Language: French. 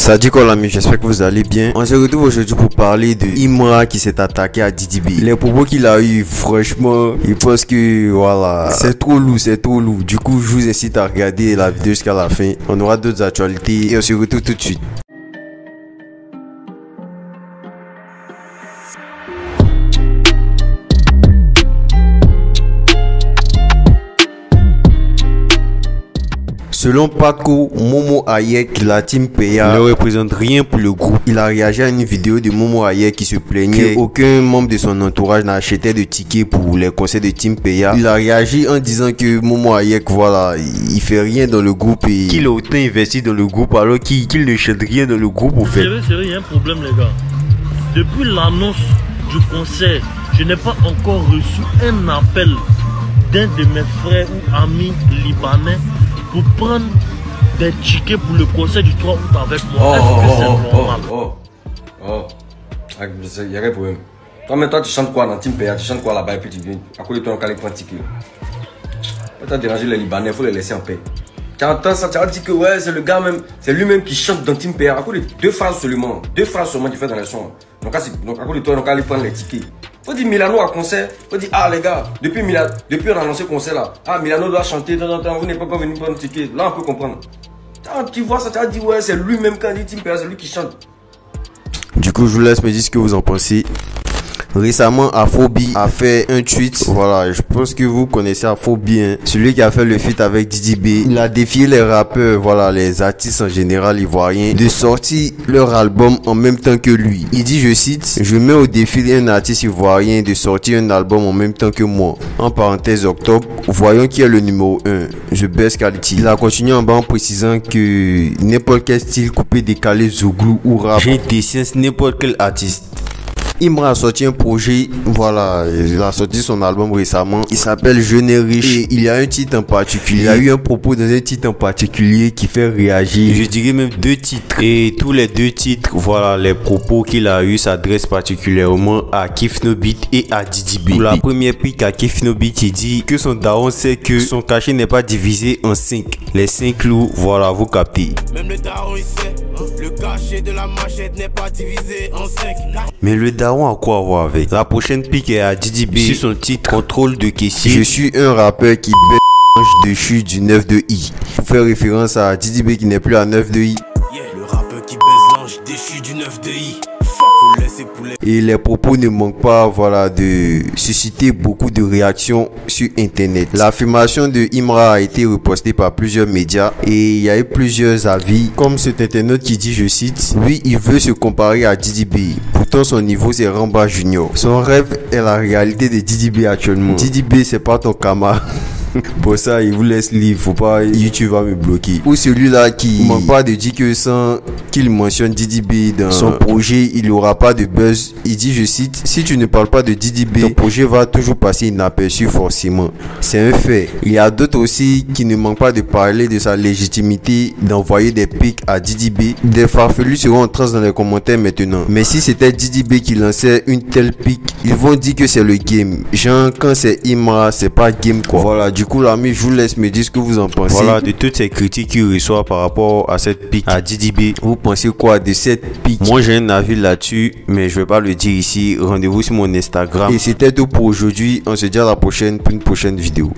Ça dit quoi l'ami, j'espère que vous allez bien. On se retrouve aujourd'hui pour parler de Imra qui s'est attaqué à Didi B. Les propos qu'il a eu, franchement, je pense que voilà, c'est trop lourd. Du coup, je vous incite à regarder la vidéo jusqu'à la fin. On aura d'autres actualités et on se retrouve tout de suite. Selon Paco, Momo Hayek, la team PA ne représente rien pour le groupe. Il a réagi à une vidéo de Momo Hayek qui se plaignait qu'aucun membre de son entourage n'achetait de tickets pour les concerts de team PA. Il a réagi en disant que Momo Hayek, voilà, il fait rien dans le groupe et qu'il a autant investi dans le groupe alors qu'il ne chante rien dans le groupe au fait. Sérieux, il y a un problème les gars. Depuis l'annonce du concert, je n'ai pas encore reçu un appel d'un de mes frères ou amis libanais pour prendre des tickets pour le concert du 3 août avec moi. Est-ce que c'est normal? Il y a un problème. Toi, tu chantes quoi dans Team PA? Tu chantes quoi là-bas et puis tu viens. À côté de toi, on va aller prendre un ticket. Tu as dérangé les Libanais, il faut les laisser en paix. Tu entends ça, tu as dit que ouais, c'est le gars même, c'est lui-même qui chante dans Team PA. À côté de deux phrases seulement qu'il fait dans les sons. Donc à côté de toi, on va aller prendre les tickets. Faut dire Milano à concert, faut dire ah les gars, depuis on a lancé le concert là, ah Milano doit chanter de temps en temps, vous n'êtes pas venu prendre un ticket, là on peut comprendre. Tu vois ça, tu as dit ouais c'est lui-même quand il dit Team PA, c'est lui qui chante. Du coup je vous laisse me dire ce que vous en pensez. Récemment, Afrobi a fait un tweet. Voilà, je pense que vous connaissez Afrobi, hein, celui qui a fait le feat avec Didi B. Il a défié les rappeurs, voilà, les artistes en général ivoiriens, de sortir leur album en même temps que lui. Il dit, je cite, je mets au défi un artiste ivoirien de sortir un album en même temps que moi. En parenthèse, octobre, voyons qui est le numéro 1. Je baisse qualité. Il a continué en bas en précisant que n'importe quel style coupé, décalé, zouglou ou rap, j'ai dessiné n'importe quel artiste. Imra a sorti un projet, voilà, il a sorti son album récemment, il s'appelle Jeune et Riche et il y a un titre en particulier, il y a eu un propos dans un titre en particulier qui fait réagir, je dirais même deux titres, et tous les deux titres, voilà, les propos qu'il a eu s'adressent particulièrement à Kif No Beat et à Didi B. Pour la première pique à Kif No Beat, il dit que son daron sait que son cachet n'est pas divisé en 5, les 5 loups, voilà, vous captez. Même le daron il sait, le cachet de la machette n'est pas divisé en 5. Mais le daron a quoi voir avec? La prochaine pique est à Didi B sur son titre Contrôle de caissier. Je suis un rappeur qui baisse dessus du 9 de I. Pour faire référence à Didi B qui n'est plus à 9 de I. Yeah, le rappeur qui baise l'ange déchu du 9 de I. Faut laisser poulet. Et les propos ne manquent pas, voilà, de susciter beaucoup de réactions sur internet. L'affirmation de Imra a été repostée par plusieurs médias et il y a eu plusieurs avis, comme cet internaute qui dit, je cite, lui il veut se comparer à Didi B. Pourtant son niveau c'est Ramba Junior. Son rêve est la réalité de Didi B actuellement. Didi B c'est pas ton camarade. Pour ça, il vous laisse libre, faut pas, YouTube va me bloquer. Ou celui-là qui manque pas de dire que sans qu'il mentionne Didi B dans son projet, il aura pas de buzz. Il dit, je cite, si tu ne parles pas de Didi B, ton projet va toujours passer inaperçu forcément. C'est un fait. Il y a d'autres aussi qui ne manquent pas de parler de sa légitimité d'envoyer des pics à Didi B. Des farfelus seront en trace dans les commentaires maintenant. Mais si c'était Didi B qui lançait une telle pique, ils vont dire que c'est le game. Genre, quand c'est Imra, c'est pas game quoi. Voilà. Du coup, l'ami, je vous laisse me dire ce que vous en pensez. Voilà, de toutes ces critiques qu'il reçoit par rapport à cette pique à Didi B, vous pensez quoi de cette pique? Moi, j'ai un avis là-dessus, mais je vais pas le dire ici. Rendez-vous sur mon Instagram. Et c'était tout pour aujourd'hui. On se dit à la prochaine pour une prochaine vidéo.